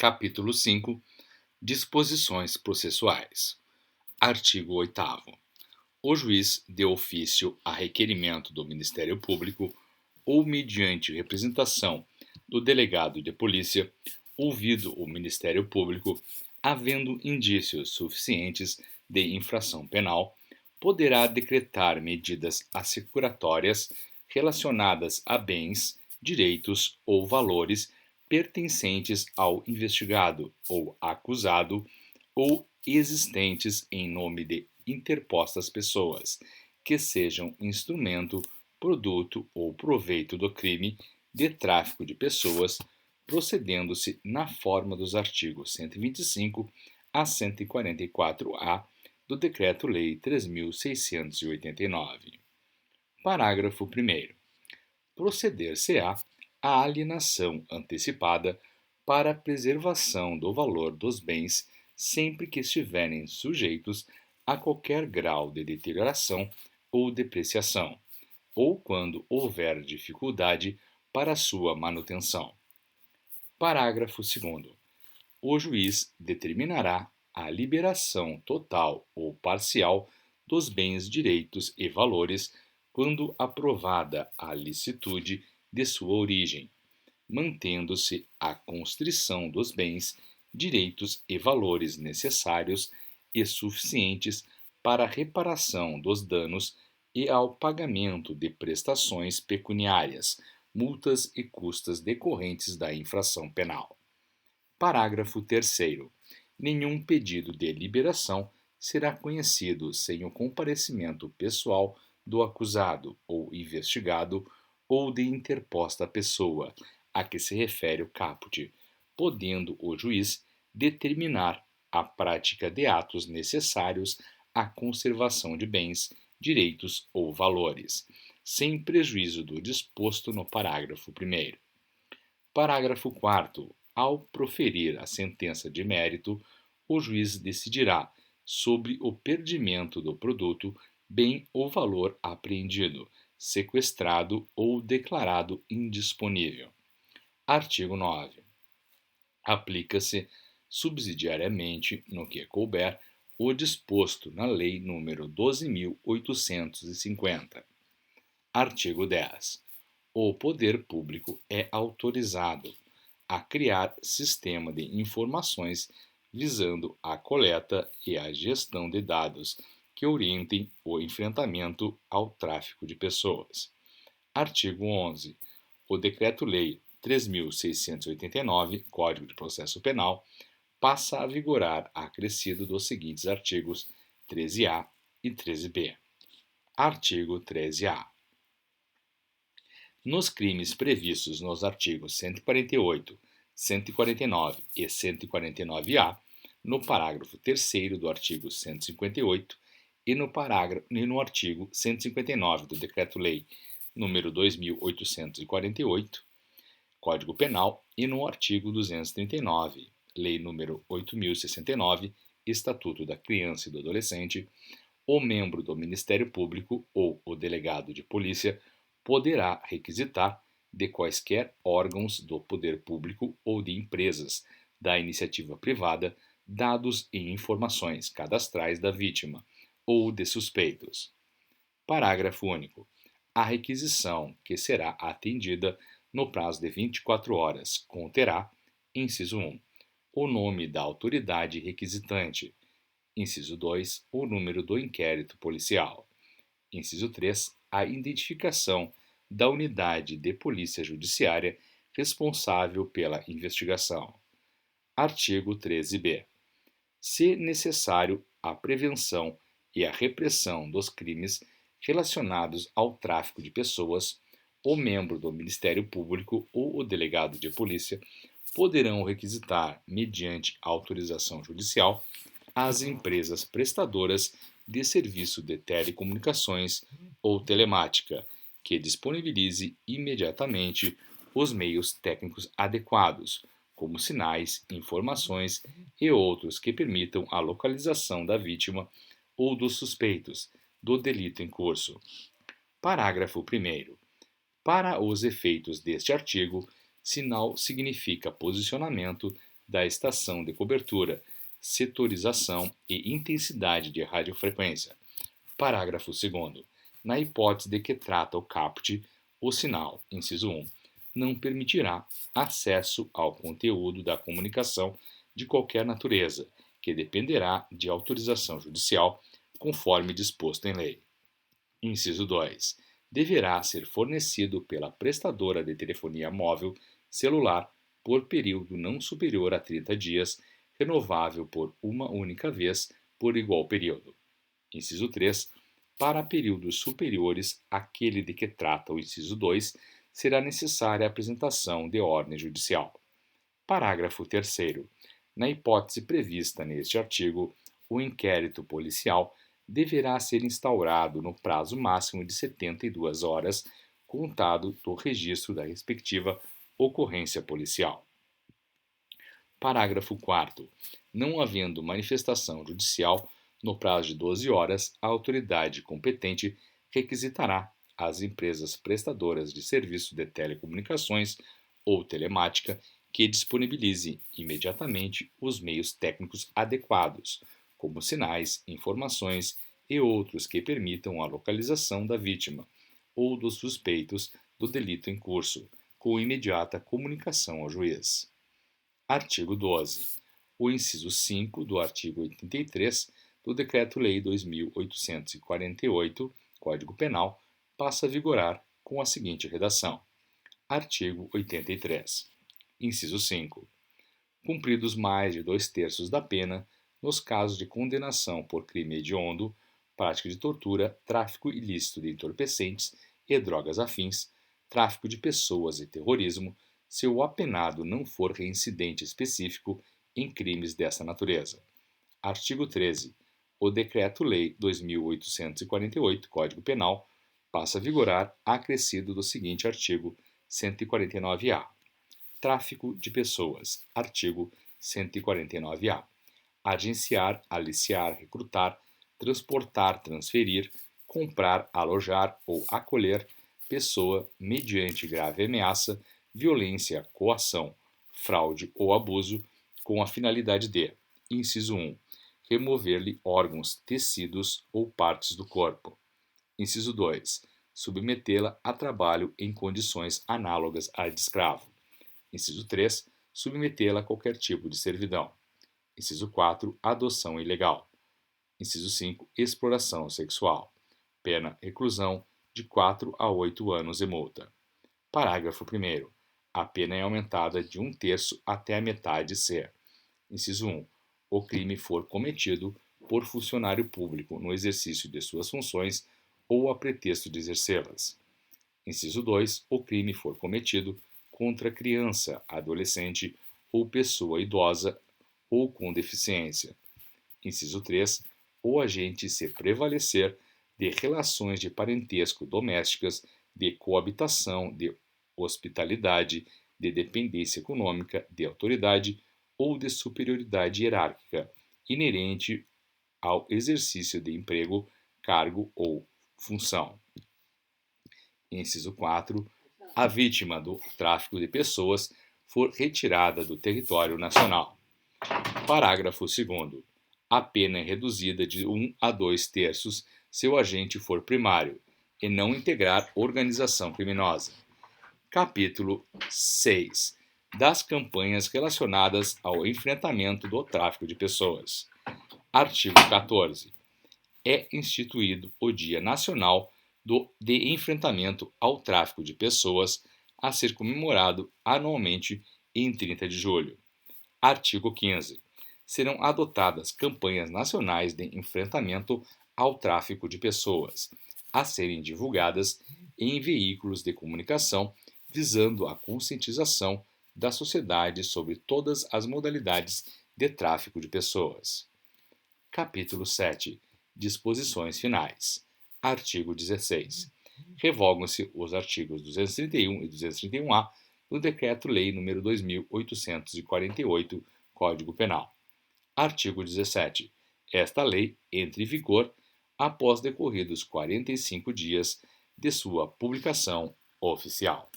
Capítulo 5. Disposições processuais. Artigo 8º. O juiz, de ofício a requerimento do Ministério Público ou mediante representação do delegado de polícia, ouvido o Ministério Público, havendo indícios suficientes de infração penal, poderá decretar medidas assecuratórias relacionadas a bens, direitos ou valores pertencentes ao investigado ou acusado ou existentes em nome de interpostas pessoas, que sejam instrumento, produto ou proveito do crime de tráfico de pessoas, procedendo-se na forma dos artigos 125 a 144-A do Decreto-Lei 3.689. Parágrafo 1º. Proceder-se-á à alienação antecipada para a preservação do valor dos bens sempre que estiverem sujeitos a qualquer grau de deterioração ou depreciação, ou quando houver dificuldade para sua manutenção. Parágrafo 2º. O juiz determinará a liberação total ou parcial dos bens, direitos e valores quando aprovada a licitude de sua origem, mantendo-se a constrição dos bens, direitos e valores necessários e suficientes para a reparação dos danos e ao pagamento de prestações pecuniárias, multas e custas decorrentes da infração penal. Parágrafo 3º. Nenhum pedido de liberação será conhecido sem o comparecimento pessoal do acusado ou investigado ou de interposta pessoa a que se refere o caput, podendo o juiz determinar a prática de atos necessários à conservação de bens, direitos ou valores, sem prejuízo do disposto no parágrafo 1º. Parágrafo 4º. Ao proferir a sentença de mérito, o juiz decidirá sobre o perdimento do produto, bem ou valor apreendido, sequestrado ou declarado indisponível. Artigo 9. Aplica-se subsidiariamente, no que couber, o disposto na Lei nº 12.850. Artigo 10. O poder público é autorizado a criar sistema de informações visando a coleta e a gestão de dados que orientem o enfrentamento ao tráfico de pessoas. Artigo 11. O Decreto-Lei 3.689, Código de Processo Penal, passa a vigorar acrescido dos seguintes artigos 13A e 13B. Artigo 13A. Nos crimes previstos nos artigos 148, 149 e 149-A, no parágrafo 3º do artigo 158 e no artigo 159 do Decreto-Lei nº 2.848, Código Penal, e no artigo 239, Lei nº 8.069, Estatuto da Criança e do Adolescente, o membro do Ministério Público ou o delegado de polícia poderá requisitar de quaisquer órgãos do poder público ou de empresas da iniciativa privada dados e informações cadastrais da vítima ou de suspeitos. Parágrafo único. A requisição, que será atendida no prazo de 24 horas, conterá, inciso 1, o nome da autoridade requisitante, inciso 2, o número do inquérito policial, inciso 3, a identificação da unidade de polícia judiciária responsável pela investigação. Artigo 13b. Se necessário, a prevenção e a repressão dos crimes relacionados ao tráfico de pessoas, o membro do Ministério Público ou o delegado de polícia poderão requisitar, mediante autorização judicial, às empresas prestadoras de serviço de telecomunicações ou telemática, que disponibilize imediatamente os meios técnicos adequados, como sinais, informações e outros que permitam a localização da vítima ou dos suspeitos do delito em curso. Parágrafo 1º. Para os efeitos deste artigo, sinal significa posicionamento, da estação de cobertura, setorização e intensidade de radiofrequência. Parágrafo 2º. Na hipótese de que trata o caput, o sinal, inciso 1, não permitirá acesso ao conteúdo da comunicação de qualquer natureza, que dependerá de autorização judicial, conforme disposto em lei. Inciso 2. Deverá ser fornecido pela prestadora de telefonia móvel celular por período não superior a 30 dias, renovável por uma única vez por igual período. Inciso 3. Para períodos superiores àquele de que trata o inciso 2, será necessária a apresentação de ordem judicial. Parágrafo 3º. Na hipótese prevista neste artigo, o inquérito policial deverá ser instaurado no prazo máximo de 72 horas, contado do registro da respectiva ocorrência policial. Parágrafo 4º. Não havendo manifestação judicial, no prazo de 12 horas, a autoridade competente requisitará às empresas prestadoras de serviço de telecomunicações ou telemática que disponibilize imediatamente os meios técnicos adequados, como sinais, informações e outros que permitam a localização da vítima ou dos suspeitos do delito em curso, com imediata comunicação ao juiz. Artigo 12. O inciso 5 do artigo 83 do Decreto-Lei 2.848, Código Penal, passa a vigorar com a seguinte redação. Artigo 83. Inciso 5. Cumpridos mais de 2/3 da pena, nos casos de condenação por crime hediondo, prática de tortura, tráfico ilícito de entorpecentes e drogas afins, tráfico de pessoas e terrorismo, se o apenado não for reincidente específico em crimes dessa natureza. Artigo 13. O Decreto-Lei 2.848, Código Penal, passa a vigorar acrescido do seguinte artigo 149-A. Tráfico de pessoas. Artigo 149-A. Agenciar, aliciar, recrutar, transportar, transferir, comprar, alojar ou acolher pessoa mediante grave ameaça, violência, coação, fraude ou abuso, com a finalidade de, inciso 1, remover-lhe órgãos, tecidos ou partes do corpo. Inciso 2, submetê-la a trabalho em condições análogas à de escravo. Inciso 3, submetê-la a qualquer tipo de servidão. Inciso 4, adoção ilegal. Inciso 5, exploração sexual. Pena reclusão de 4 a 8 anos e multa. Parágrafo 1º. A pena é aumentada de 1/3 até a metade se, inciso 1, o crime for cometido por funcionário público no exercício de suas funções ou a pretexto de exercê-las. Inciso 2, o crime for cometido contra criança, adolescente ou pessoa idosa ou com deficiência. Inciso 3, o agente se prevalecer de relações de parentesco domésticas, de coabitação, de hospitalidade, de dependência econômica, de autoridade ou de superioridade hierárquica inerente ao exercício de emprego, cargo ou função. Inciso 4. A vítima do tráfico de pessoas for retirada do território nacional. Parágrafo 2º. A pena é reduzida de 1 a 2/3 se o agente for primário e não integrar organização criminosa. Capítulo 6. Das campanhas relacionadas ao enfrentamento do tráfico de pessoas. Artigo 14. É instituído o Dia Nacional de Enfrentamento ao Tráfico de Pessoas, a ser comemorado anualmente em 30 de julho. Artigo 15. Serão adotadas campanhas nacionais de enfrentamento ao tráfico de pessoas, a serem divulgadas em veículos de comunicação, visando a conscientização da sociedade sobre todas as modalidades de tráfico de pessoas. Capítulo 7. Disposições finais. Artigo 16. Revogam-se os artigos 231 e 231-A do Decreto-Lei nº 2.848, Código Penal. Artigo 17. Esta lei entra em vigor após decorridos 45 dias de sua publicação oficial.